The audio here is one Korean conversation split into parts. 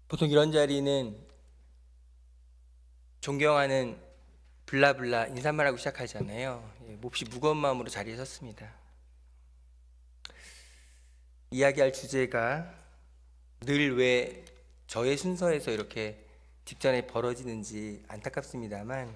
보통 이런 자리는 존경하는 블라블라 인사말하고 시작하잖아요. 몹시 무거운 마음으로 자리에 섰습니다. 이야기할 주제가 늘 왜 저의 순서에서 이렇게 뒷전에 벌어지는지 안타깝습니다만,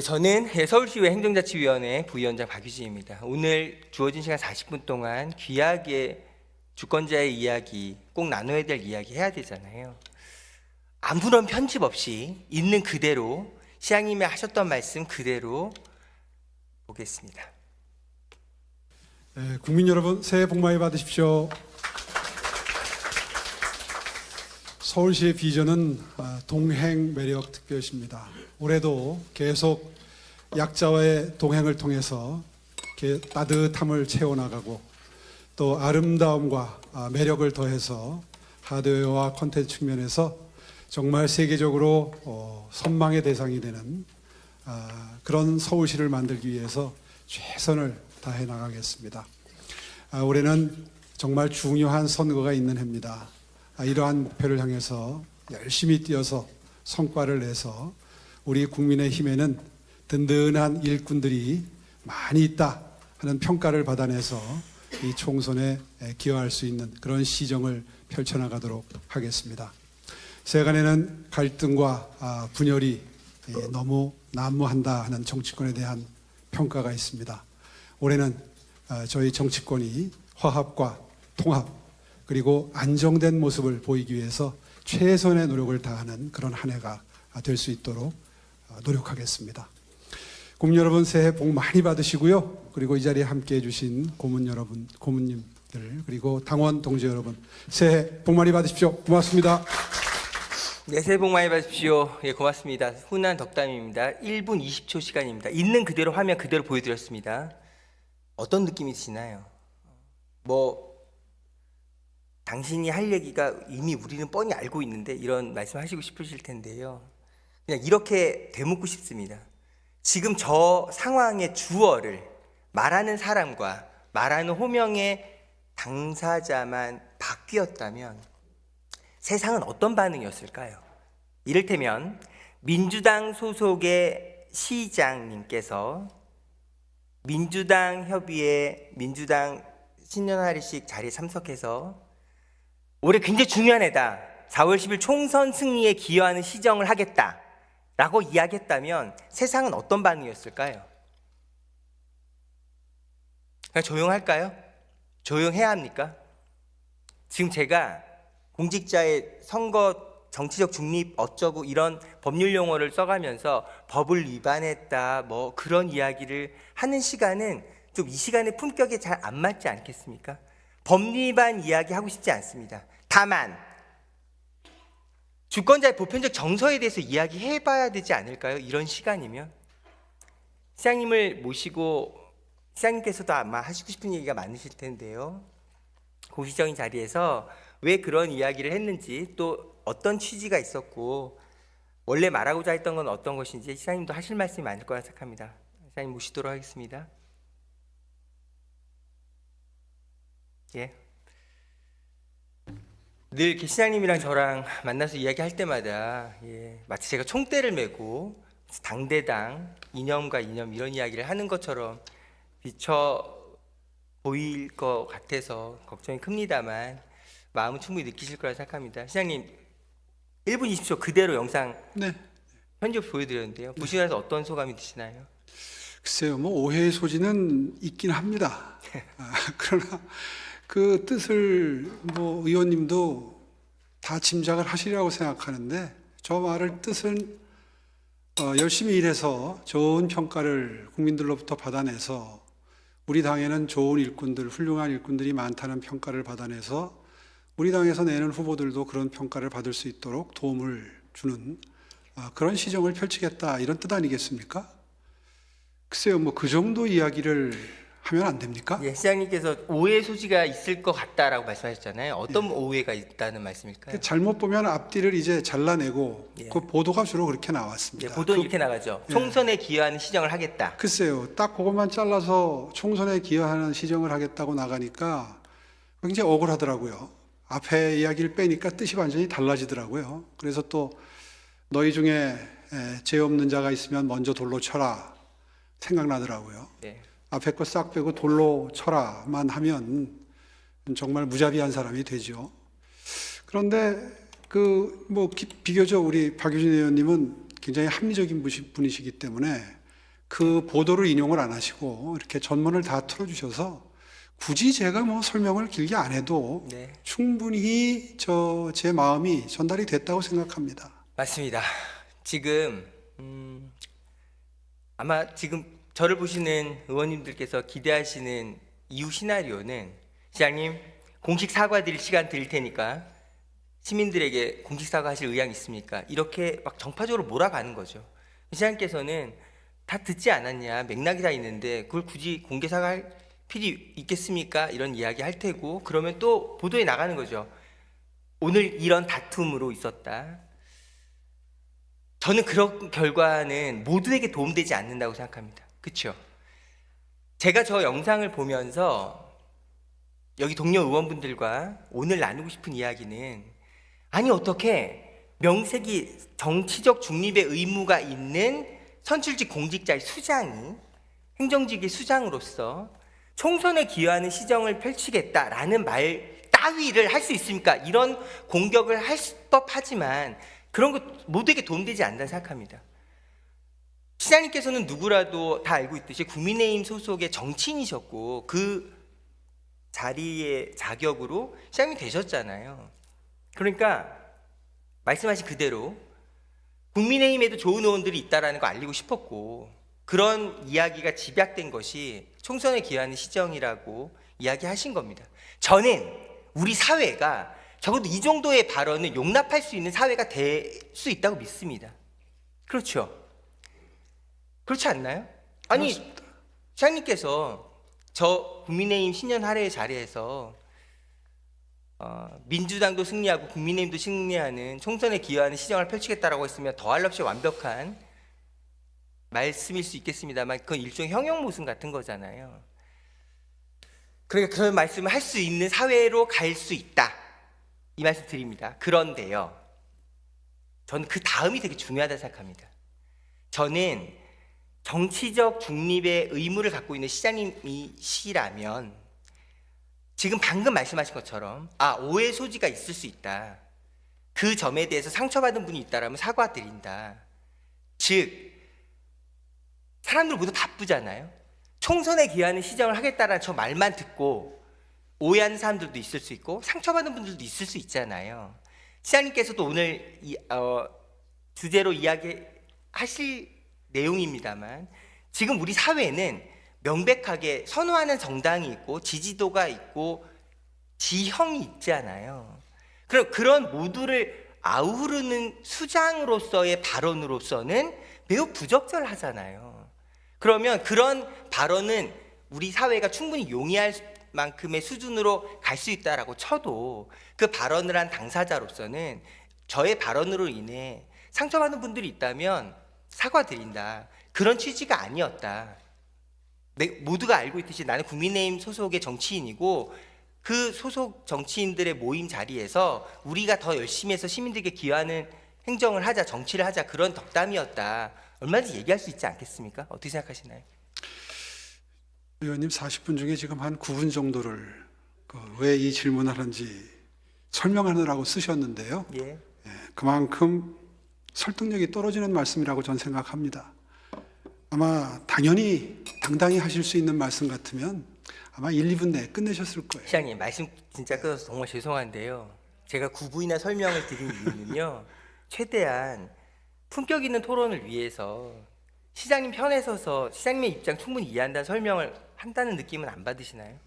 저는 서울시의회 행정자치위원회 부위원장 박유진입니다. 오늘 주어진 시간 40분 동안 귀하게 주권자의 이야기, 꼭 나눠야 될 이야기 해야 되잖아요. 아무런 편집 없이 있는 그대로 시장님이 하셨던 말씀 그대로 보겠습니다. 국민 여러분, 새해 복 많이 받으십시오. 서울시의 비전은 동행 매력 특별시입니다. 올해도 계속 약자와의 동행을 통해서 따뜻함을 채워나가고 또 아름다움과 매력을 더해서 하드웨어와 콘텐츠 측면에서 정말 세계적으로 선망의 대상이 되는 그런 서울시를 만들기 위해서 최선을 다해 나가겠습니다. 올해는 정말 중요한 선거가 있는 해입니다. 이러한 목표를 향해서 열심히 뛰어서 성과를 내서 우리 국민의힘에는 든든한 일꾼들이 많이 있다 하는 평가를 받아내서 이 총선에 기여할 수 있는 그런 시정을 펼쳐나가도록 하겠습니다. 세간에는 갈등과 분열이 너무 난무한다 하는 정치권에 대한 평가가 있습니다. 올해는 저희 정치권이 화합과 통합 그리고 안정된 모습을 보이기 위해서 최선의 노력을 다하는 그런 한 해가 될 수 있도록 노력하겠습니다. 국민 여러분, 새해 복 많이 받으시고요. 그리고 이 자리에 함께해 주신 고문 여러분, 고문님들, 그리고 당원 동지 여러분, 새해 복 많이 받으십시오. 고맙습니다. 네, 새해 복 많이 받으십시오. 고맙습니다. 훈한 덕담입니다. 1분 20초 시간입니다. 있는 그대로 화면 그대로 보여드렸습니다. 어떤 느낌이 드시나요? 당신이 할 얘기가 이미 우리는 뻔히 알고 있는데 이런 말씀하시고 싶으실 텐데요. 그냥 이렇게 되묻고 싶습니다. 지금 저 상황의 주어를 말하는 사람과 말하는 호명의 당사자만 바뀌었다면 세상은 어떤 반응이었을까요? 이를테면 민주당 소속의 시장님께서 민주당 협의회 민주당 신년할애식 자리에 참석해서 올해 굉장히 중요한 해다. 4월 10일 총선 승리에 기여하는 시정을 하겠다라고 이야기했다면 세상은 어떤 반응이었을까요? 그냥 조용할까요? 조용해야 합니까? 지금 제가 공직자의 선거 정치적 중립 어쩌고 이런 법률 용어를 써가면서 법을 위반했다 그런 이야기를 하는 시간은 좀 이 시간의 품격에 잘 안 맞지 않겠습니까? 법 위반 이야기 하고 싶지 않습니다. 다만 주권자의 보편적 정서에 대해서 이야기해봐야 되지 않을까요? 이런 시간이면 시장님을 모시고 시장님께서도 아마 하시고 싶은 얘기가 많으실 텐데요. 공식적인 자리에서 왜 그런 이야기를 했는지 또 어떤 취지가 있었고 원래 말하고자 했던 건 어떤 것인지 시장님도 하실 말씀이 많을 거라 생각합니다. 시장님 모시도록 하겠습니다. 늘 시장님이랑 저랑 만나서 이야기할 때마다 마치 제가 총대를 메고 당대당 이념과 이념 이런 이야기를 하는 것처럼 비춰 보일 것 같아서 걱정이 큽니다만 마음은 충분히 느끼실 거라 생각합니다. 시장님 1분 20초 그대로 영상 편집 보여드렸는데요. 보시면서 어떤 소감이 드시나요? 글쎄요, 오해의 소지는 있긴 합니다. 그러나 그 뜻을 의원님도 다 짐작을 하시리라고 생각하는데 저 말을 뜻은 열심히 일해서 좋은 평가를 국민들로부터 받아내서 우리 당에는 좋은 일꾼들, 훌륭한 일꾼들이 많다는 평가를 받아내서 우리 당에서 내는 후보들도 그런 평가를 받을 수 있도록 도움을 주는 그런 시정을 펼치겠다 이런 뜻 아니겠습니까? 글쎄요, 그 정도 이야기를 하면 안 됩니까? 시장님께서 오해 소지가 있을 것 같다라고 말씀하셨잖아요. 어떤 오해가 있다는 말씀일까요? 잘못 보면 앞뒤를 이제 잘라내고 그 보도가 주로 그렇게 나왔습니다. 보도는 이렇게 나가죠. 총선에 기여하는 시정을 하겠다. 글쎄요, 딱 그것만 잘라서 총선에 기여하는 시정을 하겠다고 나가니까 굉장히 억울하더라고요. 앞에 이야기를 빼니까 뜻이 완전히 달라지더라고요. 그래서 또 너희 중에 죄 없는 자가 있으면 먼저 돌로 쳐라 생각나더라고요. 네. 앞에 거 싹 빼고 돌로 쳐라만 하면 정말 무자비한 사람이 되죠. 그런데 비교적 우리 박유진 의원님은 굉장히 합리적인 분이시기 때문에 그 보도를 인용을 안 하시고 이렇게 전문을 다 틀어주셔서 굳이 제가 설명을 길게 안 해도 네. 충분히 제 마음이 전달이 됐다고 생각합니다. 맞습니다. 지금 아마 지금 저를 보시는 의원님들께서 기대하시는 이후 시나리오는 시장님 공식 사과드릴 시간 드릴 테니까 시민들에게 공식 사과하실 의향 있습니까? 이렇게 막 정파적으로 몰아가는 거죠. 시장님께서는 다 듣지 않았냐, 맥락이 다 있는데 그걸 굳이 공개 사과할 필요 있겠습니까? 이런 이야기 할 테고, 그러면 또 보도에 나가는 거죠. 오늘 이런 다툼으로 있었다. 저는 그런 결과는 모두에게 도움되지 않는다고 생각합니다. 그렇죠? 제가 저 영상을 보면서 여기 동료 의원분들과 오늘 나누고 싶은 이야기는, 아니 어떻게 명색이 정치적 중립의 의무가 있는 선출직 공직자의 수장이 행정직의 수장으로서 총선에 기여하는 시정을 펼치겠다라는 말 따위를 할 수 있습니까? 이런 공격을 할 법하지만 그런 것 모두에게 도움되지 않는다 생각합니다. 시장님께서는 누구라도 다 알고 있듯이 국민의힘 소속의 정치인이셨고 그 자리의 자격으로 시장님이 되셨잖아요. 그러니까 말씀하신 그대로 국민의힘에도 좋은 의원들이 있다는 거 알리고 싶었고, 그런 이야기가 집약된 것이 총선에 기여하는 시정이라고 이야기하신 겁니다. 저는 우리 사회가 적어도 이 정도의 발언을 용납할 수 있는 사회가 될 수 있다고 믿습니다. 그렇죠? 그렇지 않나요? 아니, 그렇습니다. 시장님께서 저 국민의힘 신년 할애의 자리에서 민주당도 승리하고 국민의힘도 승리하는 총선에 기여하는 시정을 펼치겠다라고 했으면 더할 없이 완벽한 말씀일 수 있겠습니다만 그건 일종의 형용 모순 같은 거잖아요. 그러니까 그런 말씀을 할 수 있는 사회로 갈 수 있다, 이 말씀 드립니다. 그런데요, 저는 그 다음이 되게 중요하다 생각합니다. 저는 정치적 중립의 의무를 갖고 있는 시장님이시라면 지금 방금 말씀하신 것처럼 오해 소지가 있을 수 있다, 그 점에 대해서 상처받은 분이 있다라면 사과드린다. 즉 사람들 모두 바쁘잖아요. 총선에 기여하는 시정을 하겠다라는 저 말만 듣고 오해하는 사람들도 있을 수 있고 상처받은 분들도 있을 수 있잖아요. 시장님께서도 오늘 주제로 이야기하실 내용입니다만 지금 우리 사회는 명백하게 선호하는 정당이 있고 지지도가 있고 지형이 있잖아요. 그럼 그런 모두를 아우르는 수장으로서의 발언으로서는 매우 부적절하잖아요. 그러면 그런 발언은 우리 사회가 충분히 용이할 만큼의 수준으로 갈 수 있다라고 쳐도 그 발언을 한 당사자로서는 저의 발언으로 인해 상처받는 분들이 있다면 사과드린다, 그런 취지가 아니었다. 모두가 알고 있듯이 나는 국민의힘 소속의 정치인이고 그 소속 정치인들의 모임 자리에서 우리가 더 열심히 해서 시민들에게 기여하는 행정을 하자, 정치를 하자, 그런 덕담이었다, 얼마든지 얘기할 수 있지 않겠습니까? 어떻게 생각하시나요? 의원님 40분 중에 지금 한 9분 정도를 왜 이 질문을 하는지 설명하느라고 쓰셨는데요. 예. 그만큼 설득력이 떨어지는 말씀이라고 저는 생각합니다. 아마 당연히 당당히 하실 수 있는 말씀 같으면 아마 1, 2분 내에 끝내셨을 거예요. 시장님, 말씀 진짜 끊어서 정말 죄송한데요, 제가 9분이나 설명을 드린 이유는요, 최대한 품격 있는 토론을 위해서 시장님 편에 서서 시장님의 입장 충분히 이해한다는 설명을 한다는 느낌은 안 받으시나요?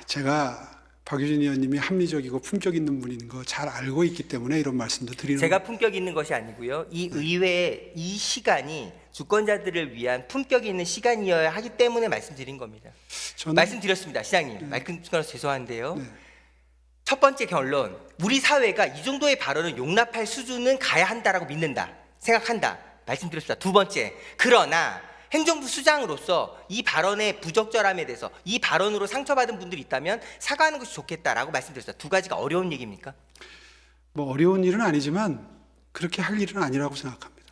제가 박유진 의원님이 합리적이고 품격 있는 분인 거 잘 알고 있기 때문에 이런 말씀도 드리는 제가 품격 있는 것이 아니고요, 이 의회의 이 시간이 주권자들을 위한 품격 있는 시간이어야 하기 때문에 말씀드린 겁니다. 저는 말씀드렸습니다. 시장님, 말씀 끊어서 죄송한데요, 네. 첫 번째 결론, 우리 사회가 이 정도의 발언을 용납할 수준은 가야 한다라고 믿는다, 생각한다, 말씀드렸습니다. 두 번째, 그러나 행정부 수장으로서 이 발언의 부적절함에 대해서 이 발언으로 상처받은 분들이 있다면 사과하는 것이 좋겠다라고 말씀드렸어요. 두 가지가 어려운 얘기입니까? 뭐 어려운 일은 아니지만 그렇게 할 일은 아니라고 생각합니다.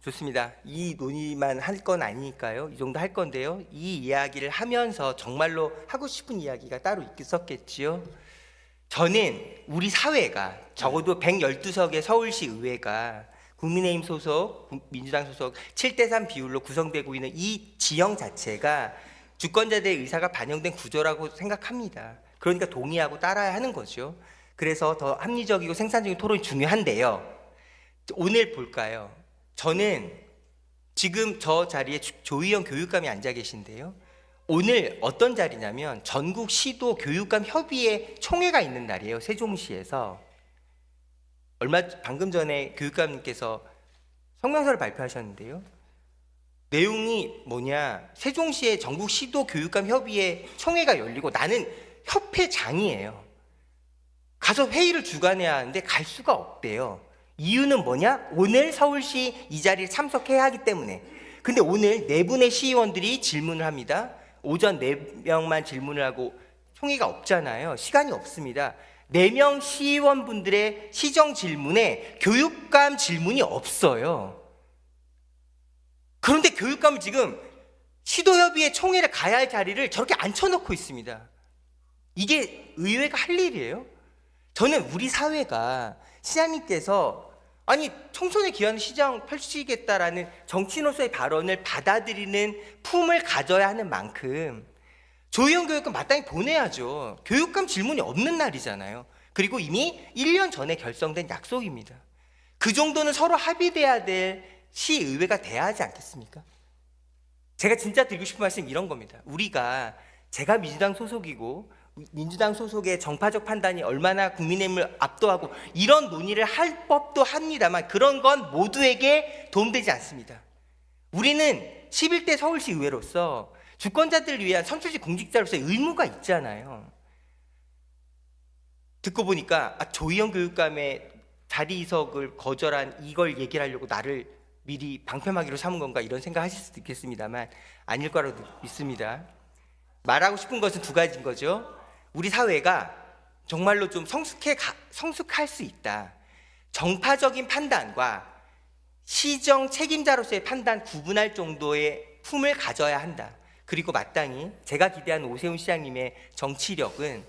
좋습니다. 이 논의만 할 건 아니니까요. 이 정도 할 건데요. 이 이야기를 하면서 정말로 하고 싶은 이야기가 따로 있었겠지요. 저는 우리 사회가 적어도 112석의 서울시 의회가 국민의힘 소속, 민주당 소속 7대3 비율로 구성되고 있는 이 지형 자체가 주권자들의 의사가 반영된 구조라고 생각합니다. 그러니까 동의하고 따라야 하는 거죠. 그래서 더 합리적이고 생산적인 토론이 중요한데요. 오늘 볼까요? 저는 지금 저 자리에 조희연 교육감이 앉아 계신데요. 오늘 어떤 자리냐면 전국 시도 교육감 협의회 총회가 있는 날이에요. 세종시에서. 방금 전에 교육감님께서 성명서를 발표하셨는데요. 내용이 뭐냐? 세종시에 전국 시도 교육감 협의회 총회가 열리고 나는 협회장이에요. 가서 회의를 주관해야 하는데 갈 수가 없대요. 이유는 뭐냐? 오늘 서울시 이 자리에 참석해야 하기 때문에. 근데 오늘 4분의 시의원들이 질문을 합니다. 오전 4명만 질문을 하고 총회가 없잖아요. 시간이 없습니다. 4명 시의원분들의 시정 질문에 교육감 질문이 없어요. 그런데 교육감은 지금 시도협의회 총회를 가야 할 자리를 저렇게 앉혀놓고 있습니다. 이게 의회가 할 일이에요? 저는 우리 사회가 시장님께서 아니 총선에 기여하는 시장 펼치겠다라는 정치인으로서의 발언을 받아들이는 품을 가져야 하는 만큼 조희연 교육감 마땅히 보내야죠. 교육감 질문이 없는 날이잖아요. 그리고 이미 1년 전에 결성된 약속입니다. 그 정도는 서로 합의돼야 될 시의회가 돼야 하지 않겠습니까? 제가 진짜 드리고 싶은 말씀은 이런 겁니다. 제가 민주당 소속이고 민주당 소속의 정파적 판단이 얼마나 국민의힘을 압도하고 이런 논의를 할 법도 합니다만 그런 건 모두에게 도움되지 않습니다. 우리는 11대 서울시 의회로서 주권자들을 위한 선출직 공직자로서의 의무가 있잖아요. 듣고 보니까 조희연 교육감의 자리이석을 거절한 이걸 얘기를 하려고 나를 미리 방패막이로 삼은 건가 이런 생각하실 수도 있겠습니다만 아닐 거라고 믿습니다. 말하고 싶은 것은 두 가지인 거죠. 우리 사회가 정말로 좀 성숙할 수 있다. 정파적인 판단과 시정 책임자로서의 판단 구분할 정도의 품을 가져야 한다. 그리고 마땅히 제가 기대하는 오세훈 시장님의 정치력은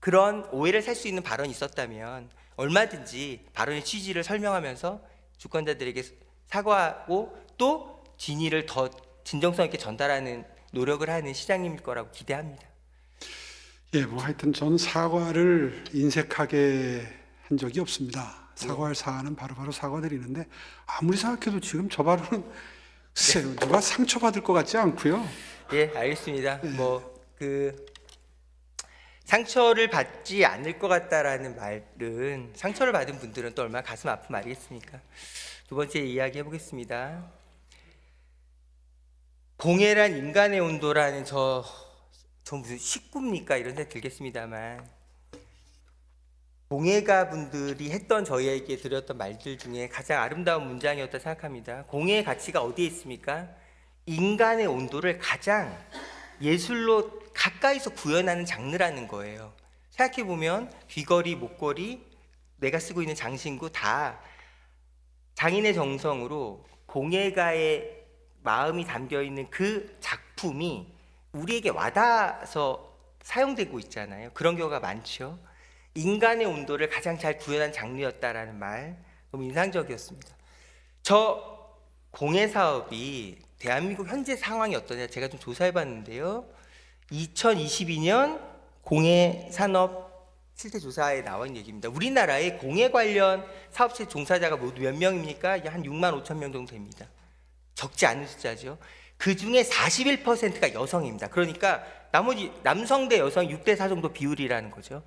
그런 오해를 살 수 있는 발언이 있었다면 얼마든지 발언의 취지를 설명하면서 주권자들에게 사과하고 또 진위를 더 진정성 있게 전달하는 노력을 하는 시장님일 거라고 기대합니다. 예, 뭐 하여튼 전 사과를 인색하게 한 적이 없습니다. 사과할 사안은 바로바로 사과드리는데 아무리 생각해도 지금 저 발언은 글쎄요, 누가 상처받을 것 같지 않고요. 예, 알겠습니다. 상처를 받지 않을 것 같다라는 말은 상처를 받은 분들은 또 얼마나 가슴 아픈 말이겠습니까? 두 번째 이야기 해보겠습니다. 공해란 인간의 온도라는 저 무슨 식구입니까? 이런 생각 들겠습니다만 공예가 분들이 했던 저희에게 드렸던 말들 중에 가장 아름다운 문장이었다 생각합니다. 공예의 가치가 어디에 있습니까? 인간의 온도를 가장 예술로 가까이서 구현하는 장르라는 거예요. 생각해보면 귀걸이, 목걸이, 내가 쓰고 있는 장신구 다 장인의 정성으로 공예가의 마음이 담겨있는 그 작품이 우리에게 와닿아서 사용되고 있잖아요. 그런 경우가 많죠. 인간의 온도를 가장 잘 구현한 장르였다라는 말 너무 인상적이었습니다. 저 공예 사업이 대한민국 현재 상황이 어떠냐 제가 좀 조사해봤는데요. 2022년 공예 산업 실태 조사에 나온 얘기입니다. 우리나라의 공예 관련 사업체 종사자가 모두 몇 명입니까? 한 6만 5천 명 정도 됩니다. 적지 않은 숫자죠. 그 중에 41%가 여성입니다. 그러니까 나머지 남성 대 여성 6대 4 정도 비율이라는 거죠.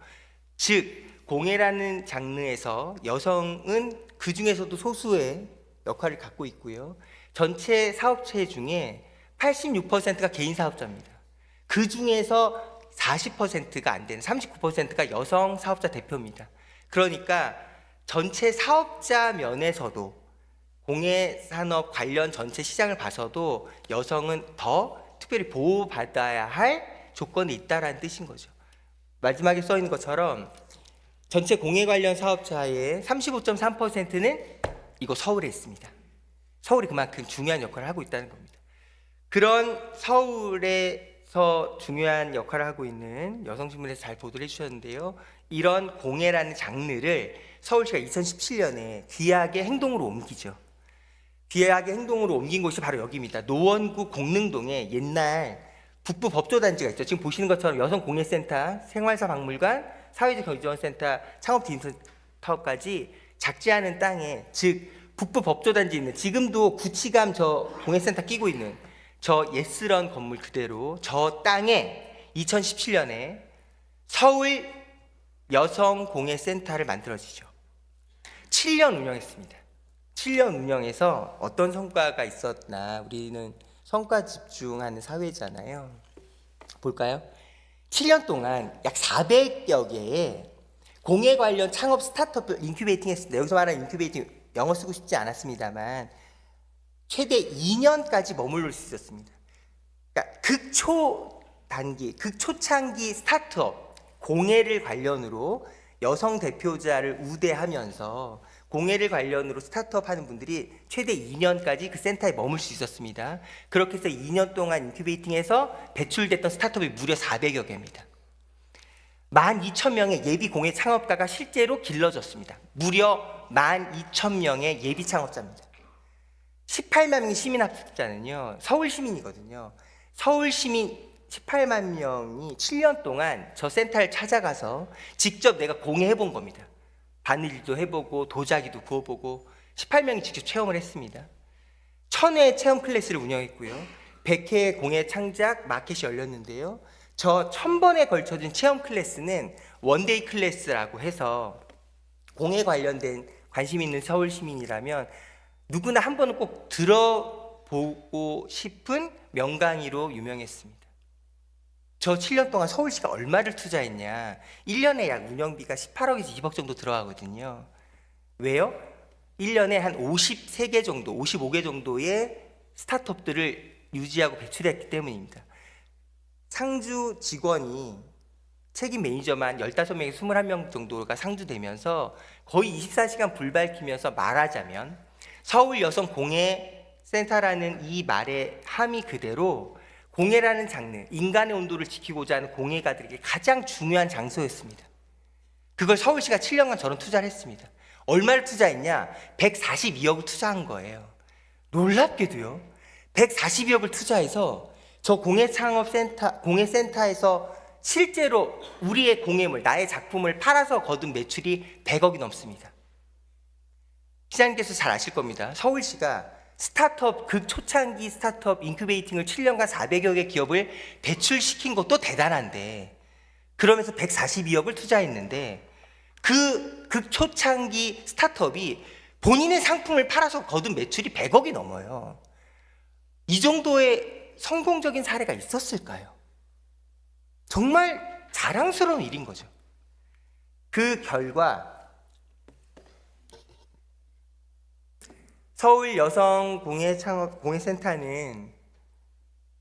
즉 공예라는 장르에서 여성은 그 중에서도 소수의 역할을 갖고 있고요. 전체 사업체 중에 86%가 개인 사업자입니다. 그 중에서 40%가 안 되는 39%가 여성 사업자 대표입니다. 그러니까 전체 사업자 면에서도 공예 산업 관련 전체 시장을 봐서도 여성은 더 특별히 보호받아야 할 조건이 있다라는 뜻인 거죠. 마지막에 써 있는 것처럼 전체 공예 관련 사업자의 35.3%는 이거 서울에 있습니다. 서울이 그만큼 중요한 역할을 하고 있다는 겁니다. 그런 서울에서 중요한 역할을 하고 있는 여성신문에서 잘 보도를 해주셨는데요. 이런 공예라는 장르를 서울시가 2017년에 귀하게 행동으로 옮기죠. 귀하게 행동으로 옮긴 곳이 바로 여기입니다. 노원구 공릉동에 옛날 북부 법조단지가 있죠. 지금 보시는 것처럼 여성공예센터, 생활사박물관, 사회적 경제지원센터, 창업디지털까지 작지 않은 땅에, 즉 북부 법조단지 있는, 지금도 구치감 저 공예센터 끼고 있는 저 예스런 건물 그대로 저 땅에 2017년에 서울 여성공예센터를 만들어지죠. 7년 운영했습니다. 7년 운영해서 어떤 성과가 있었나, 우리는 성과 집중하는 사회잖아요. 볼까요? 7년 동안 약 400여 개의 공예 관련 창업 스타트업을 인큐베이팅 했습니다. 여기서 말하는 인큐베이팅, 영어 쓰고 싶지 않았습니다만 최대 2년까지 머무를 수 있었습니다. 그러니까 극초 단기, 극초창기 스타트업, 공예를 관련으로 여성 대표자를 우대하면서 공예를 관련으로 스타트업 하는 분들이 최대 2년까지 그 센터에 머물 수 있었습니다. 그렇게 해서 2년 동안 인큐베이팅해서 배출됐던 스타트업이 무려 400여 개입니다. 12,000명의 예비 공예 창업가가 실제로 길러졌습니다. 무려 12,000명의 예비 창업자입니다. 18만 명의 시민 합숙자는요, 서울 시민이거든요. 서울 시민 18만 명이 7년 동안 저 센터를 찾아가서 직접 내가 공예해 본 겁니다. 바늘도 해보고 도자기도 구워보고 18명이 직접 체험을 했습니다. 1000회 체험 클래스를 운영했고요. 100회 공예 창작 마켓이 열렸는데요. 저 1000번에 걸쳐진 체험 클래스는 원데이 클래스라고 해서 공예 관련된 관심 있는 서울 시민이라면 누구나 한 번은 꼭 들어보고 싶은 명강의로 유명했습니다. 저 7년 동안 서울시가 얼마를 투자했냐? 1년에 약 운영비가 18억에서 2억 정도 들어가거든요. 왜요? 1년에 한 53개 정도, 55개 정도의 스타트업들을 유지하고 배출했기 때문입니다. 상주 직원이 책임 매니저만 15명에서 21명 정도가 상주되면서 거의 24시간 불 밝히면서 말하자면 서울 여성 공예 센터라는 이 말의 함의 그대로 공예라는 장르, 인간의 온도를 지키고자 하는 공예가들에게 가장 중요한 장소였습니다. 그걸 서울시가 7년간 저런 투자를 했습니다. 얼마를 투자했냐? 142억을 투자한 거예요. 놀랍게도요. 142억을 투자해서 저 공예센터에서 실제로 우리의 공예물, 나의 작품을 팔아서 거둔 매출이 100억이 넘습니다. 시장님께서 잘 아실 겁니다. 서울시가 스타트업, 극초창기 스타트업 인큐베이팅을 7년간 400여 개 기업을 배출시킨 것도 대단한데, 그러면서 142억을 투자했는데 그 극초창기 스타트업이 본인의 상품을 팔아서 거둔 매출이 100억이 넘어요. 이 정도의 성공적인 사례가 있었을까요? 정말 자랑스러운 일인 거죠. 그 결과 서울 여성 공예 창업 공예센터는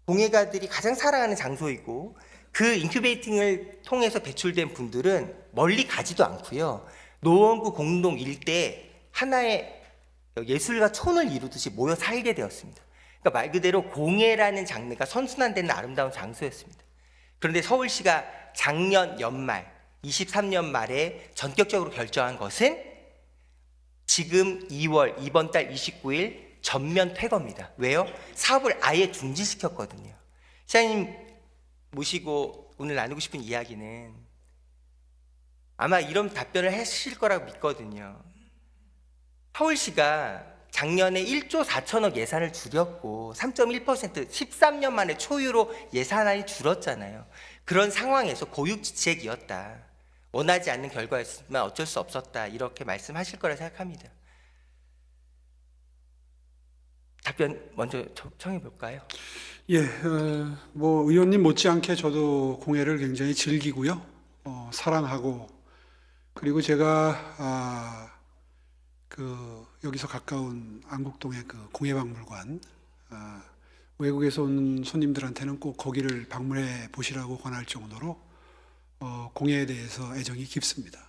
공예가들이 가장 사랑하는 장소이고, 그 인큐베이팅을 통해서 배출된 분들은 멀리 가지도 않고요. 노원구 공동 일대에 하나의 예술가 촌을 이루듯이 모여 살게 되었습니다. 그러니까 말 그대로 공예라는 장르가 선순환되는 아름다운 장소였습니다. 그런데 서울시가 작년 연말 23년 말에 전격적으로 결정한 것은 지금 2월 이번 달 29일 전면 퇴거입니다. 왜요? 사업을 아예 중지시켰거든요. 시장님 모시고 오늘 나누고 싶은 이야기는 아마 이런 답변을 하실 거라고 믿거든요. 서울시가 작년에 1조 4천억 예산을 줄였고 3.1% 13년 만에 초유로 예산안이 줄었잖아요. 그런 상황에서 고육지책이었다. 원하지 않는 결과였지만 어쩔 수 없었다. 이렇게 말씀하실 거라 생각합니다. 답변 먼저 청해 볼까요? 예, 뭐 의원님 못지않게 저도 공예를 굉장히 즐기고요, 사랑하고, 그리고 제가 여기서 가까운 안국동의 그 공예박물관, 외국에서 온 손님들한테는 꼭 거기를 방문해 보시라고 권할 정도로 공예에 대해서 애정이 깊습니다.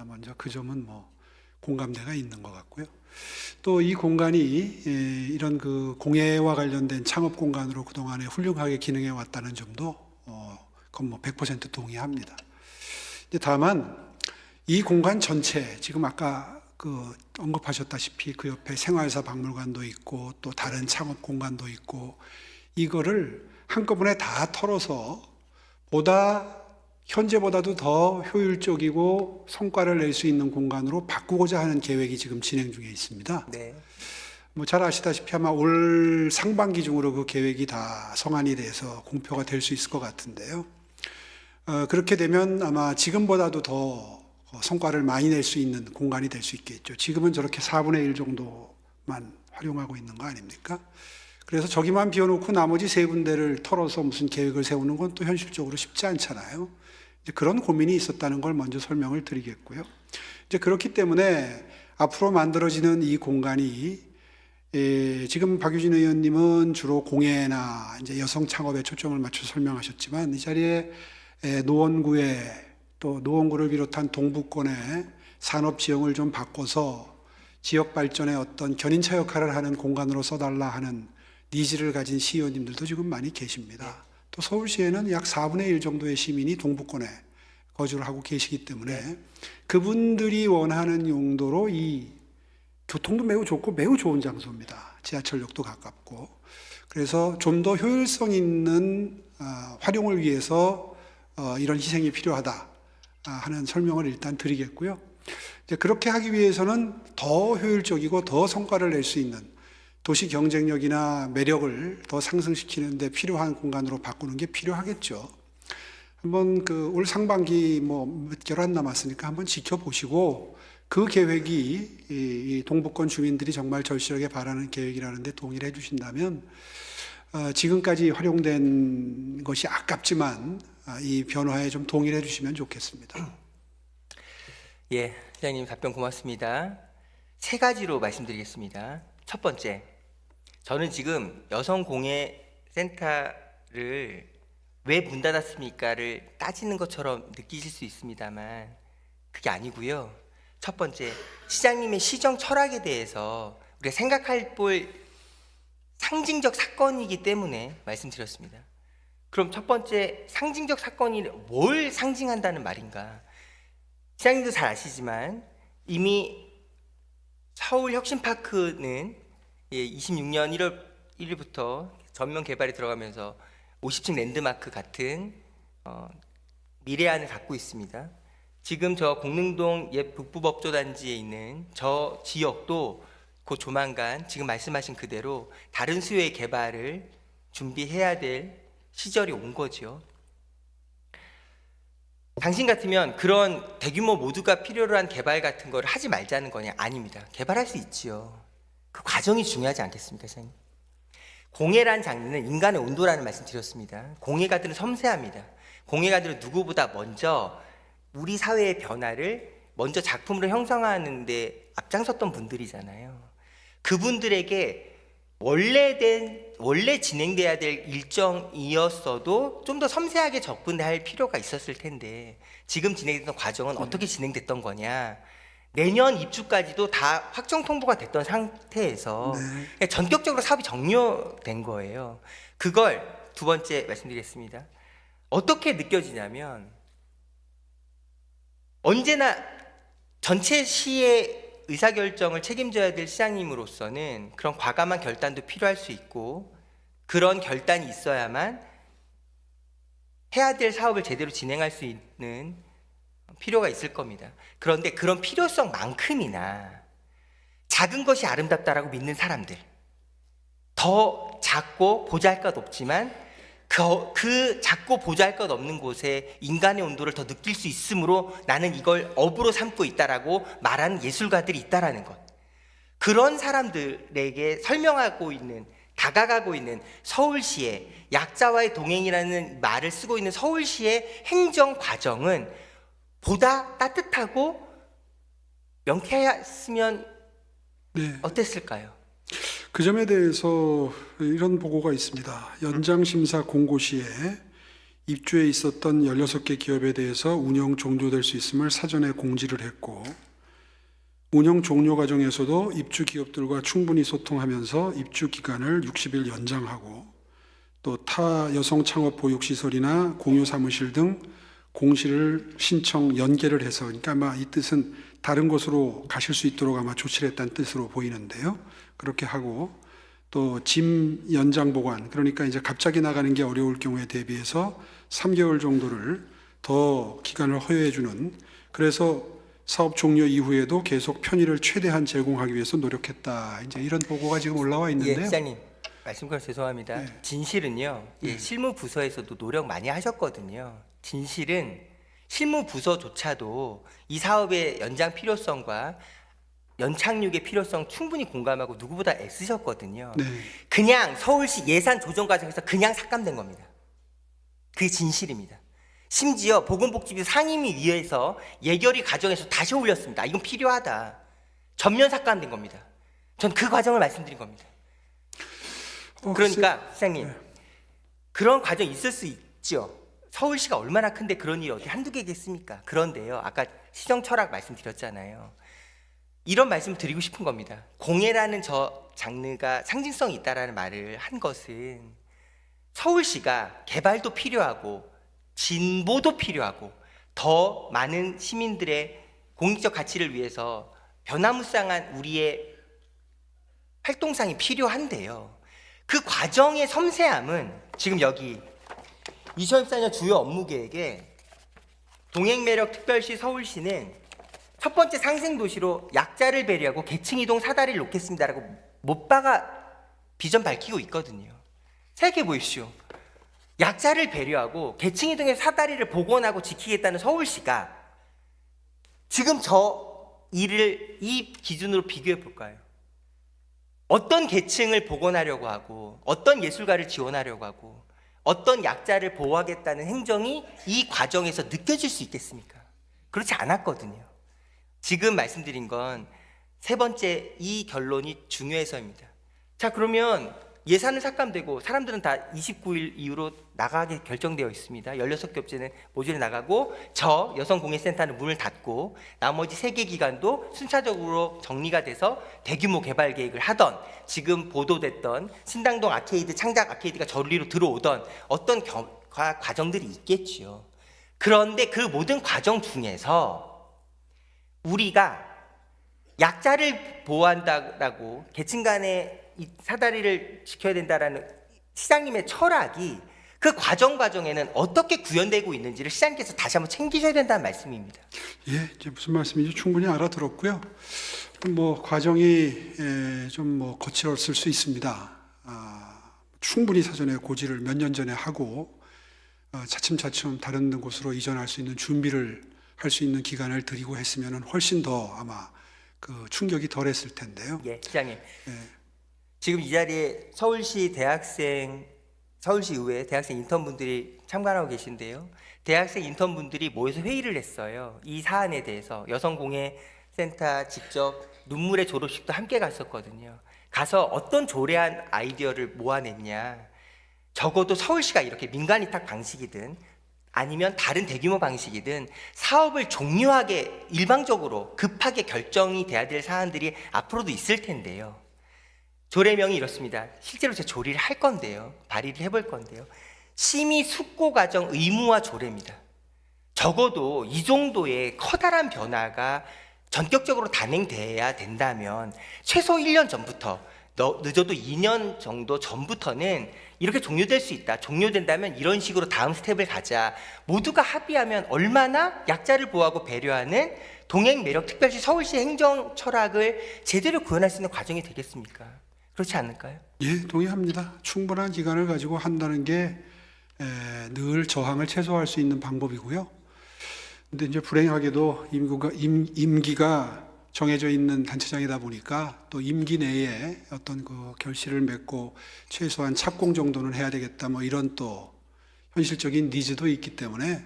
먼저 그 점은 뭐 공감대가 있는 것 같고요. 또 이 공간이 이런 그 공예와 관련된 창업 공간으로 그동안에 훌륭하게 기능해 왔다는 점도 그건 뭐 100% 동의합니다. 다만 이 공간 전체, 지금 아까 그 언급하셨다시피 그 옆에 생활사 박물관도 있고 또 다른 창업 공간도 있고, 이거를 한꺼번에 다 털어서 현재보다도 더 효율적이고 성과를 낼 수 있는 공간으로 바꾸고자 하는 계획이 지금 진행 중에 있습니다. 네. 뭐 잘 아시다시피 아마 올 상반기 중으로 그 계획이 다 성안이 돼서 공표가 될 수 있을 것 같은데요. 그렇게 되면 아마 지금보다도 더 성과를 많이 낼 수 있는 공간이 될 수 있겠죠. 지금은 저렇게 4분의 1 정도만 활용하고 있는 거 아닙니까? 그래서 저기만 비워놓고 나머지 3군데를 털어서 무슨 계획을 세우는 건 또 현실적으로 쉽지 않잖아요. 이제 그런 고민이 있었다는 걸 먼저 설명을 드리겠고요. 이제 그렇기 때문에 앞으로 만들어지는 이 공간이 지금 박유진 의원님은 주로 공예나 이제 여성 창업에 초점을 맞춰 설명하셨지만, 이 자리에 노원구를 비롯한 동부권의 산업 지형을 좀 바꿔서 지역 발전에 어떤 견인차 역할을 하는 공간으로 써달라 하는 니즈를 가진 시의원님들도 지금 많이 계십니다. 또 서울시에는 약 4분의 1 정도의 시민이 동부권에 거주를 하고 계시기 때문에 그분들이 원하는 용도로 이 교통도 매우 좋고 매우 좋은 장소입니다. 지하철역도 가깝고. 그래서 좀 더 효율성 있는 활용을 위해서 이런 희생이 필요하다 하는 설명을 일단 드리겠고요. 이제 그렇게 하기 위해서는 더 효율적이고 더 성과를 낼 수 있는 도시 경쟁력이나 매력을 더 상승시키는 데 필요한 공간으로 바꾸는 게 필요하겠죠. 한번 올 상반기 뭐 몇 개월 안 남았으니까 한번 지켜보시고, 그 계획이 이 동부권 주민들이 정말 절실하게 바라는 계획이라는 데 동의를 해주신다면, 지금까지 활용된 것이 아깝지만 이 변화에 좀 동의를 해주시면 좋겠습니다. 예, 시장님 답변 고맙습니다. 3가지로 말씀드리겠습니다. 첫 번째, 저는 지금 여성공예센터를 왜 문 닫았습니까를 따지는 것처럼 느끼실 수 있습니다만 그게 아니고요. 첫 번째, 시장님의 시정 철학에 대해서 우리가 생각할 볼 상징적 사건이기 때문에 말씀드렸습니다. 그럼 첫 번째, 상징적 사건이 뭘 상징한다는 말인가? 시장님도 잘 아시지만 이미 서울혁신파크는 26년 1월 1일부터 전면 개발이 들어가면서 50층 랜드마크 같은 미래안을 갖고 있습니다. 지금 저 공릉동 옛 북부법조단지에 있는 저 지역도 곧 조만간 지금 말씀하신 그대로 다른 수요의 개발을 준비해야 될 시절이 온 거죠. 당신 같으면 그런 대규모 모두가 필요로 한 개발 같은 걸 하지 말자는 거냐? 아닙니다. 개발할 수 있지요. 그 과정이 중요하지 않겠습니까, 선생님? 공예란 장르는 인간의 온도라는 말씀 드렸습니다. 공예가들은 섬세합니다. 공예가들은 누구보다 먼저 우리 사회의 변화를 먼저 작품으로 형성하는 데 앞장섰던 분들이잖아요. 그분들에게 원래 진행돼야 될 일정이었어도 좀 더 섬세하게 접근할 필요가 있었을 텐데, 지금 진행됐던 과정은 어떻게 진행됐던 거냐? 내년 입주까지도 다 확정 통보가 됐던 상태에서 전격적으로 사업이 종료된 거예요. 그걸 두 번째 말씀드리겠습니다. 어떻게 느껴지냐면, 언제나 전체 시의 의사결정을 책임져야 될 시장님으로서는 그런 과감한 결단도 필요할 수 있고, 그런 결단이 있어야만 해야 될 사업을 제대로 진행할 수 있는 필요가 있을 겁니다. 그런데 그런 필요성만큼이나 작은 것이 아름답다라고 믿는 사람들, 더 작고 보잘것없지만 그 작고 보잘것없는 곳에 인간의 온도를 더 느낄 수 있으므로 나는 이걸 업으로 삼고 있다라고 말하는 예술가들이 있다라는 것, 그런 사람들에게 설명하고 있는, 다가가고 있는 서울시의 약자와의 동행이라는 말을 쓰고 있는 서울시의 행정 과정은 보다 따뜻하고 명쾌했으면 네. 어땠을까요? 그 점에 대해서 이런 보고가 있습니다. 연장심사 공고 시에 입주에 있었던 16개 기업에 대해서 운영 종료될 수 있음을 사전에 공지를 했고, 운영 종료 과정에서도 입주 기업들과 충분히 소통하면서 입주 기간을 60일 연장하고, 또 타 여성 창업 보육 시설이나 공유 사무실 등 공시를 신청 연계를 해서, 그러니까 아마 이 뜻은 다른 곳으로 가실 수 있도록 아마 조치를 했다는 뜻으로 보이는데요. 그렇게 하고, 또 짐 연장 보관, 그러니까 이제 갑자기 나가는 게 어려울 경우에 대비해서 3개월 정도를 더 기간을 허용해 주는, 그래서 사업 종료 이후에도 계속 편의를 최대한 제공하기 위해서 노력했다. 이제 이런 보고가 지금 올라와 예, 있는데요. 시장님 말씀 끊어 죄송합니다. 네. 진실은요. 예, 실무 부서에서도 노력 많이 하셨거든요. 진실은 실무 부서조차도 이 사업의 연장 필요성과 연착륙의 필요성 충분히 공감하고 누구보다 애쓰셨거든요. 네. 그냥 서울시 예산 조정 과정에서 그냥 삭감된 겁니다. 그게 진실입니다. 심지어 보건복지부 상임위에서 예결위 과정에서 다시 올렸습니다. 이건 필요하다. 전면 삭감된 겁니다. 전 그 과정을 말씀드린 겁니다. 그러니까 시장님, 그런 과정이 있을 수 있죠. 서울시가 얼마나 큰데 그런 일이 어디 한두 개겠습니까? 그런데요, 아까 시정 철학 말씀드렸잖아요. 이런 말씀을 드리고 싶은 겁니다. 공예라는 저 장르가 상징성이 있다라는 말을 한 것은 서울시가 개발도 필요하고 진보도 필요하고 더 많은 시민들의 공익적 가치를 위해서 변화무쌍한 우리의 활동상이 필요한데요. 그 과정의 섬세함은 지금 여기 2014년 주요 업무 계획에 동행매력 특별시 서울시는 첫 번째 상생도시로 약자를 배려하고 계층이동 사다리를 놓겠습니다라고 못 박아 비전 밝히고 있거든요. 생각해 보십시오. 약자를 배려하고 계층이동의 사다리를 복원하고 지키겠다는 서울시가 지금 저 일을 이 기준으로 비교해 볼까요? 어떤 계층을 복원하려고 하고 어떤 예술가를 지원하려고 하고 어떤 약자를 보호하겠다는 행정이 이 과정에서 느껴질 수 있겠습니까? 그렇지 않았거든요. 지금 말씀드린 건 세 번째 이 결론이 중요해서입니다. 자, 그러면 예산은 삭감되고 사람들은 다 29일 이후로 나가게 결정되어 있습니다. 16개 업체는 모듈에 나가고 저 여성공예센터는 문을 닫고 나머지 3개 기관도 순차적으로 정리가 돼서 대규모 개발 계획을 하던, 지금 보도됐던 신당동 아케이드, 창작 아케이드가 저리로 들어오던 어떤 과정들이 있겠지요. 그런데 그 모든 과정 중에서 우리가 약자를 보호한다라고 계층 간의 이 사다리를 지켜야 된다라는 시장님의 철학이 그 과정에는 어떻게 구현되고 있는지를 시장님께서 다시 한번 챙기셔야 된다는 말씀입니다. 예, 이제 무슨 말씀인지 충분히 알아들었고요. 뭐 과정이 좀 거칠었을 수 있습니다. 충분히 사전에 고지를 몇 년 전에 하고 차츰차츰 다른 곳으로 이전할 수 있는 준비를 할 수 있는 기간을 드리고 했으면 훨씬 더 아마 그 충격이 덜했을 텐데요. 예, 시장님. 예. 지금 이 자리에 서울시 의회 대학생 인턴분들이 참관하고 계신데요. 대학생 인턴분들이 모여서 회의를 했어요. 이 사안에 대해서 여성공예센터 직접 눈물의 졸업식도 함께 갔었거든요. 가서 어떤 조례한 아이디어를 모아냈냐. 적어도 서울시가 이렇게 민간위탁 방식이든 아니면 다른 대규모 방식이든 사업을 종료하게 일방적으로 급하게 결정이 돼야 될 사안들이 앞으로도 있을 텐데요. 조례명이 이렇습니다. 실제로 제가 조리를 할 건데요. 발의를 해볼 건데요. 심의 숙고 과정 의무화 조례입니다. 적어도 이 정도의 커다란 변화가 전격적으로 단행돼야 된다면 최소 1년 전부터, 늦어도 2년 정도 전부터는 이렇게 종료될 수 있다. 종료된다면 이런 식으로 다음 스텝을 가자. 모두가 합의하면 얼마나 약자를 보호하고 배려하는 동행매력특별시 서울시 행정 철학을 제대로 구현할 수 있는 과정이 되겠습니까? 그렇지 않을까요? 예, 동의합니다. 충분한 기간을 가지고 한다는 게 늘 저항을 최소화할 수 있는 방법이고요. 근데 이제 불행하게도 임기가 정해져 있는 단체장이다 보니까 또 임기 내에 어떤 그 결실을 맺고 최소한 착공 정도는 해야 되겠다, 뭐 이런 또 현실적인 니즈도 있기 때문에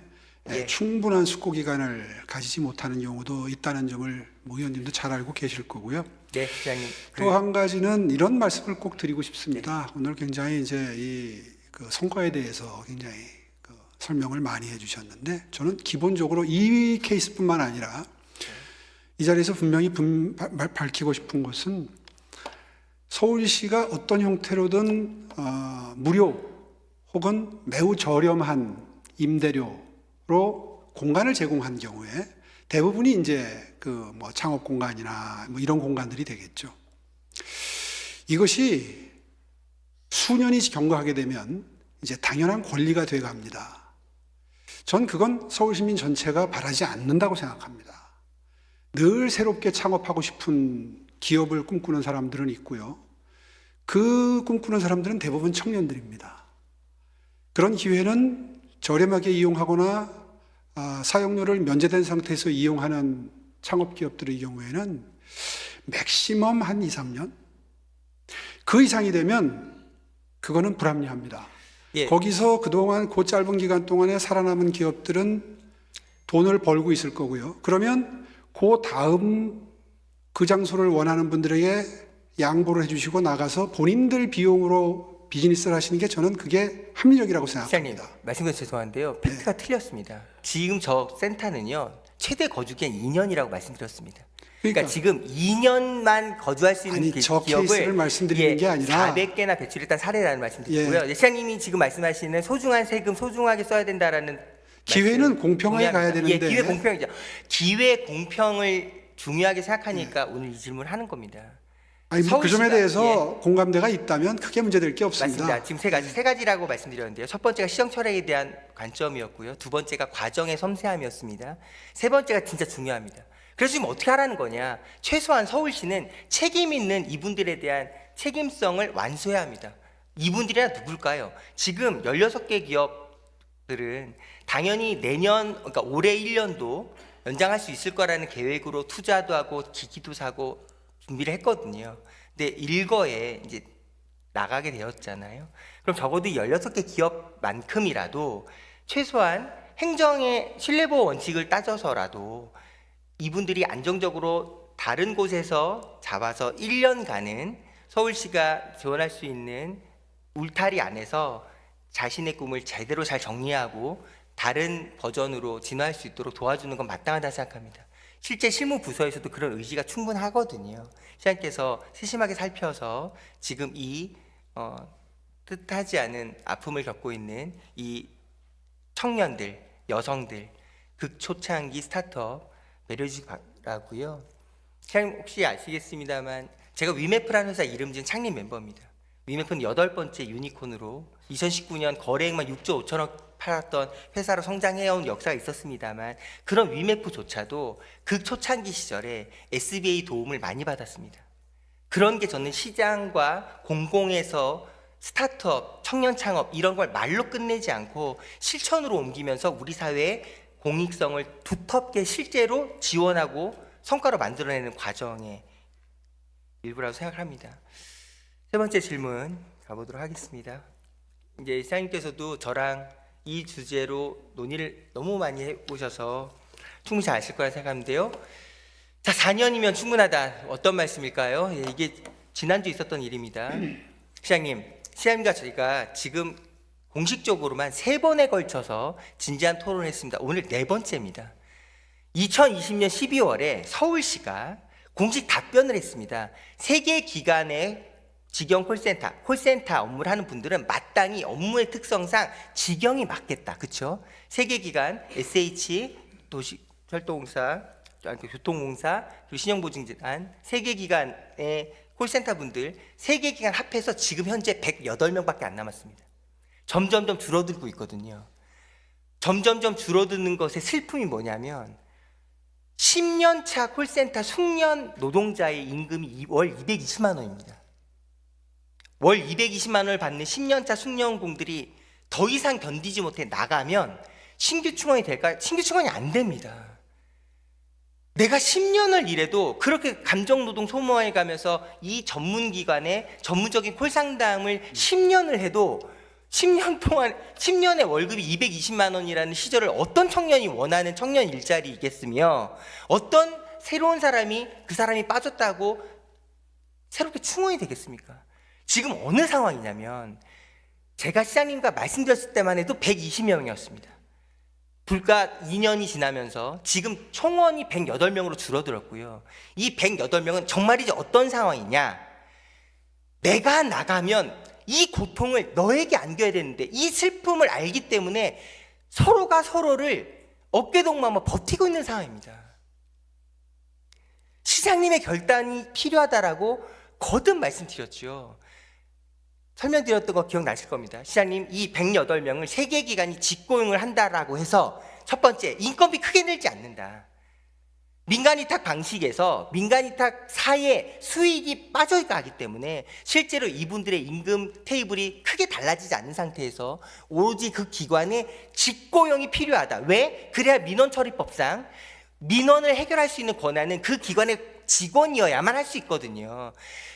예. 충분한 숙고 기간을 가지지 못하는 경우도 있다는 점을 모 의원님도 잘 알고 계실 거고요. 네, 시장님. 또 한 가지는 이런 말씀을 꼭 드리고 싶습니다. 오늘 굉장히 이제 그 성과에 대해서 굉장히 그 설명을 많이 해주셨는데 저는 기본적으로 이 케이스뿐만 아니라 이 자리에서 분명히 밝히고 싶은 것은 서울시가 어떤 형태로든 무료 혹은 매우 저렴한 임대료로 공간을 제공한 경우에 대부분이 이제 그 뭐 창업 공간이나 뭐 이런 공간들이 되겠죠. 이것이 수년이 경과하게 되면 이제 당연한 권리가 되어 갑니다. 전 그건 서울 시민 전체가 바라지 않는다고 생각합니다. 늘 새롭게 창업하고 싶은 기업을 꿈꾸는 사람들은 있고요. 그 꿈꾸는 사람들은 대부분 청년들입니다. 그런 기회는 저렴하게 이용하거나 사용료를 면제된 상태에서 이용하는 창업기업들의 경우에는 맥시멈 한 2, 3년? 그 이상이 되면 그거는 불합리합니다. 예. 거기서 그동안 그 짧은 기간 동안에 살아남은 기업들은 돈을 벌고 있을 거고요. 그러면 그 다음 그 장소를 원하는 분들에게 양보를 해주시고 나가서 본인들 비용으로 비즈니스를 하시는 게 저는 그게 합리적이라고 시장님, 생각합니다. 말씀드려서 죄송한데요. 팩트가 틀렸습니다. 지금 저 센터는요. 최대 거주기간 2년이라고 말씀드렸습니다. 그러니까 지금 2년만 거주할 수 있는 아니, 저 기업을 케이스를 말씀드리는 게 아니라 400개나 배출했다는 사례라는 말씀드리고요. 시장님이 지금 말씀하시는 소중한 세금 소중하게 써야 된다라는 기회는 공평하게 가야 되는데 기회 공평이죠. 기회 공평을 중요하게 생각하니까 오늘 이 질문을 하는 겁니다. 아니 그 점에 서울시가- 대해서 공감대가 있다면 크게 문제될 게 없습니다. 맞습니다. 지금 세 가지라고 말씀드렸는데요. 첫 번째가 시정 철학에 대한 관점이었고요. 두 번째가 과정의 섬세함이었습니다. 세 번째가 진짜 중요합니다. 그래서 지금 어떻게 하라는 거냐? 최소한 서울시는 책임 있는 이분들에 대한 책임성을 완수해야 합니다. 이분들이란 누굴까요? 지금 16개 기업들은 당연히 내년, 그러니까 올해 1년도 연장할 수 있을 거라는 계획으로 투자도 하고 기기도 사고 준비를 했거든요. 근데 일거에 이제 나가게 되었잖아요. 그럼 적어도 16개 기업만큼이라도 최소한 행정의 신뢰보호 원칙을 따져서라도 이분들이 안정적으로 다른 곳에서 잡아서 1년간은 서울시가 지원할 수 있는 울타리 안에서 자신의 꿈을 제대로 잘 정리하고 다른 버전으로 진화할 수 있도록 도와주는 건 마땅하다 생각합니다. 실제 실무 부서에서도 그런 의지가 충분하거든요. 시장님께서 세심하게 살펴서 지금 이 뜻하지 않은 아픔을 겪고 있는 이 청년들, 여성들, 극초창기 스타트업 배려주시기 바라고요. 시장님 혹시 아시겠습니다만 제가 위메프라는 회사 이름 지은 창립 멤버입니다. 위메프는 8번째 유니콘으로 2019년 거래액만 6조 5천억 팔았던 회사로 성장해온 역사가 있었습니다만 그런 위메프조차도 극초창기 시절에 SBA 도움을 많이 받았습니다. 그런 게 저는 시장과 공공에서 스타트업, 청년 창업 이런 걸 말로 끝내지 않고 실천으로 옮기면서 우리 사회의 공익성을 두텁게 실제로 지원하고 성과로 만들어내는 과정의 일부라고 생각합니다. 세 번째 질문 가보도록 하겠습니다. 이제 시장님께서도 저랑 이 주제로 논의를 너무 많이 해오셔서 충분히 잘 아실 거라 생각하는데요. 자, 4년이면 충분하다. 어떤 말씀일까요? 예, 이게 지난주 있었던 일입니다. 시장님과 저희가 지금 공식적으로만 3번에 걸쳐서 진지한 토론을 했습니다. 오늘 4번째입니다. 2020년 12월에 서울시가 공식 답변을 했습니다. 3개 기관의 직영 콜센터 업무를 하는 분들은 마땅히 업무의 특성상 직영이 맞겠다. 그렇죠? 3개 기관 SH 도시철도공사, 교통공사, 그리고 신용보증재단 3개 기관의 콜센터 분들 3개 기관 합해서 지금 현재 108명밖에 안 남았습니다. 점점점 줄어들고 있거든요. 점점점 줄어드는 것의 슬픔이 뭐냐면 10년 차 콜센터 숙련 노동자의 임금이 월 220만 원입니다. 월 220만 원을 받는 10년차 숙련공들이 더 이상 견디지 못해 나가면 신규 충원이 될까요? 신규 충원이 안 됩니다. 내가 10년을 일해도 그렇게 감정노동 소모해 가면서 이 전문기관의 전문적인 콜 상담을 10년을 해도 10년 동안 10년에 월급이 220만 원이라는 시절을 어떤 청년이 원하는 청년 일자리이겠으며 어떤 새로운 사람이 그 사람이 빠졌다고 새롭게 충원이 되겠습니까? 지금 어느 상황이냐면 제가 시장님과 말씀드렸을 때만 해도 120명이었습니다. 불과 2년이 지나면서 지금 총원이 108명으로 줄어들었고요. 이 108명은 정말이지 어떤 상황이냐? 내가 나가면 이 고통을 너에게 안겨야 되는데 이 슬픔을 알기 때문에 서로가 서로를 어깨동무하며 버티고 있는 상황입니다. 시장님의 결단이 필요하다라고 거듭 말씀드렸죠. 설명드렸던 거 기억나실 겁니다. 시장님, 이 108명을 3개 기관이 직고용을 한다라고 해서 첫 번째, 인건비 크게 늘지 않는다. 민간위탁 방식에서 민간위탁 사의 수익이 빠져가기 때문에 실제로 이분들의 임금 테이블이 크게 달라지지 않는 상태에서 오로지 그 기관의 직고용이 필요하다. 왜? 그래야 민원처리법상 민원을 해결할 수 있는 권한은 그 기관의 직원이어야만 할 수 있거든요.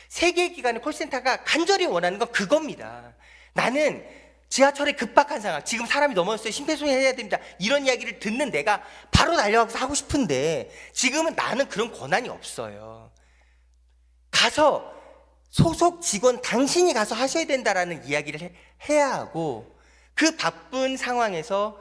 세계 기관의 콜센터가 간절히 원하는 건 그겁니다. 나는 지하철에 급박한 상황, 지금 사람이 넘어졌어요, 심폐소생해야 됩니다, 이런 이야기를 듣는 내가 바로 달려가서 하고 싶은데 지금은 나는 그런 권한이 없어요. 가서 소속 직원 당신이 가서 하셔야 된다라는 이야기를 해야 하고, 그 바쁜 상황에서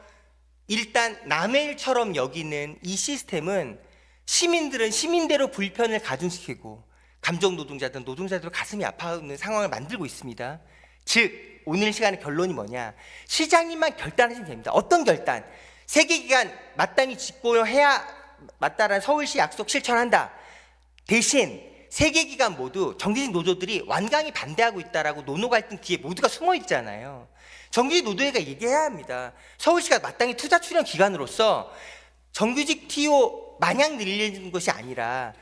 일단 남의 일처럼 여기는 이 시스템은 시민들은 시민대로 불편을 가중시키고 감정노동자들은 노동자들로 가슴이 아파하는 상황을 만들고 있습니다. 즉 오늘 시간의 결론이 뭐냐? 시장님만 결단하시면 됩니다. 어떤 결단? 세계기관 마땅히 직고용해야 맞다라는 서울시 약속 실천한다. 대신 세계기관 모두 정규직 노조들이 완강히 반대하고 있다라고 노노 갈등 뒤에 모두가 숨어 있잖아요. 정규직 노조회가 얘기해야 합니다. 서울시가 마땅히 투자 출연 기관으로서 정규직 TO 마냥 늘리는 것이 아니라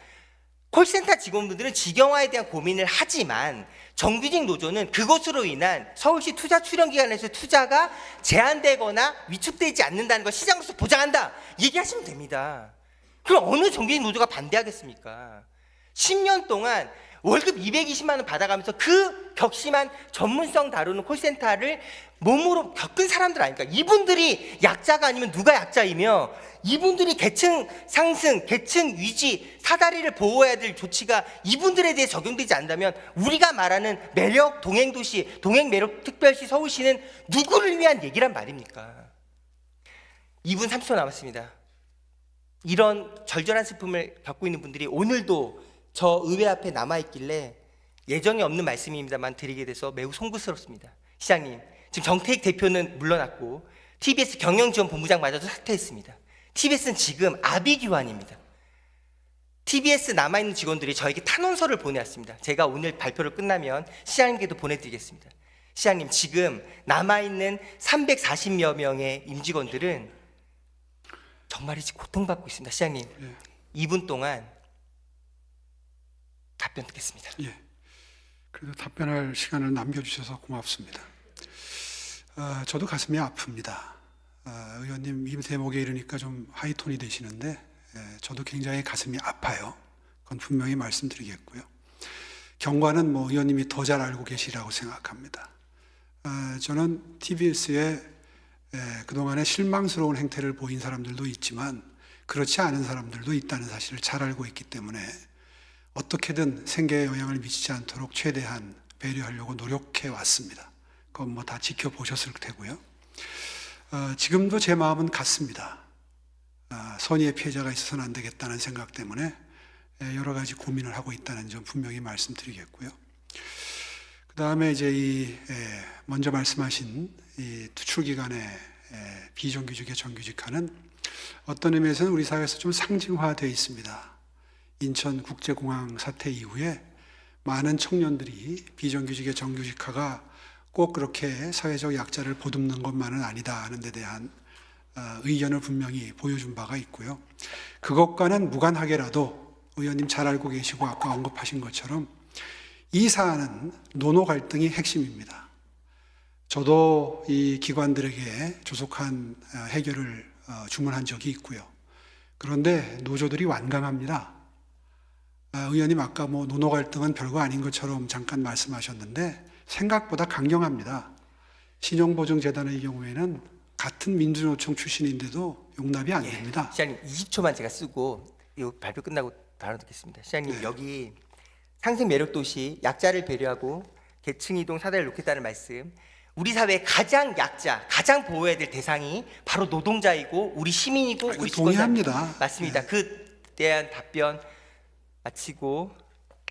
콜센터 직원분들은 직영화에 대한 고민을 하지만 정규직 노조는 그것으로 인한 서울시 투자 출연 기관에서 투자가 제한되거나 위축되지 않는다는 걸 시장으로서 보장한다, 얘기하시면 됩니다. 그럼 어느 정규직 노조가 반대하겠습니까? 10년 동안 월급 220만 원 받아가면서 그 격심한 전문성 다루는 콜센터를 몸으로 겪은 사람들 아닙니까? 이분들이 약자가 아니면 누가 약자이며 이분들이 계층 상승, 계층 유지, 사다리를 보호해야 될 조치가 이분들에 대해 적용되지 않는다면 우리가 말하는 매력 동행도시, 동행매력 특별시 서울시는 누구를 위한 얘기란 말입니까? 2분 30초 남았습니다. 이런 절절한 슬픔을 겪고 있는 분들이 오늘도 저 의회 앞에 남아있길래 예정이 없는 말씀입니다만 드리게 돼서 매우 송구스럽습니다. 시장님, 지금 정태익 대표는 물러났고 TBS 경영지원본부장마저도 사퇴했습니다. TBS는 지금 아비규환입니다. TBS 남아있는 직원들이 저에게 탄원서를 보내왔습니다. 제가 오늘 발표를 끝나면 시장님께도 보내드리겠습니다. 시장님, 지금 남아있는 340여 명의 임직원들은 정말이지 고통받고 있습니다. 시장님, 2분 동안 답변 듣겠습니다. 예, 그래도 답변할 시간을 남겨주셔서 고맙습니다. 저도 가슴이 아픕니다. 의원님 이 대목에 이르니까 좀 하이톤이 되시는데 저도 굉장히 가슴이 아파요. 그건 분명히 말씀드리겠고요. 경과는 뭐 의원님이 더 잘 알고 계시라고 생각합니다. 저는 TBS에 그동안에 실망스러운 행태를 보인 사람들도 있지만 그렇지 않은 사람들도 있다는 사실을 잘 알고 있기 때문에 어떻게든 생계에 영향을 미치지 않도록 최대한 배려하려고 노력해 왔습니다. 그건 뭐 다 지켜보셨을 테고요. 지금도 제 마음은 같습니다. 선의의 피해자가 있어서는 안 되겠다는 생각 때문에 여러 가지 고민을 하고 있다는 점 분명히 말씀드리겠고요. 그 다음에 이제 먼저 말씀하신 이 투출기관의 비정규직의 정규직화는 어떤 의미에서는 우리 사회에서 좀 상징화되어 있습니다. 인천국제공항 사태 이후에 많은 청년들이 비정규직의 정규직화가 꼭 그렇게 사회적 약자를 보듬는 것만은 아니다 하는 데 대한 의견을 분명히 보여준 바가 있고요. 그것과는 무관하게라도 의원님 잘 알고 계시고 아까 언급하신 것처럼 이 사안은 노노 갈등이 핵심입니다. 저도 이 기관들에게 조속한 해결을 주문한 적이 있고요. 그런데 노조들이 완강합니다. 의원님 아까 뭐 노노 갈등은 별거 아닌 것처럼 잠깐 말씀하셨는데 생각보다 강경합니다. 신용보증재단의 경우에는 같은 민주노총 출신인데도 용납이 안 됩니다. 시장님 20초만 제가 쓰고 이 발표 끝나고 바로 듣겠습니다. 시장님 여기 상생 매력 도시 약자를 배려하고 계층 이동 사다리를 놓겠다는 말씀. 우리 사회의 가장 약자, 가장 보호해야 될 대상이 바로 노동자이고 우리 시민이고 우리 동의합니다. 주권자. 맞습니다. 네. 그 대한 답변 마치고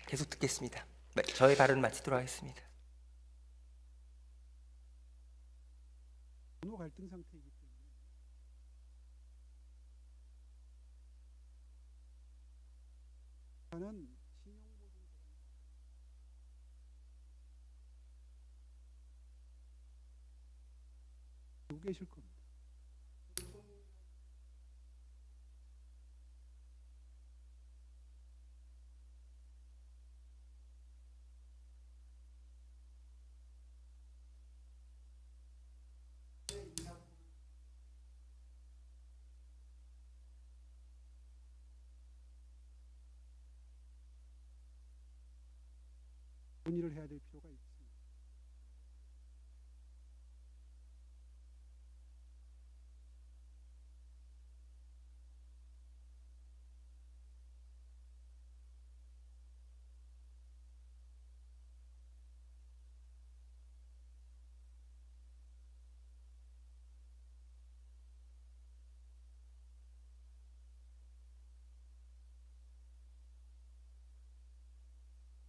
계속 듣겠습니다. 저의 발언 마치도록 하겠습니다. 갈등 상태이기 때문에 저는 알고 계실 겁니다. 논의를 해야 될 필요가 있습니다.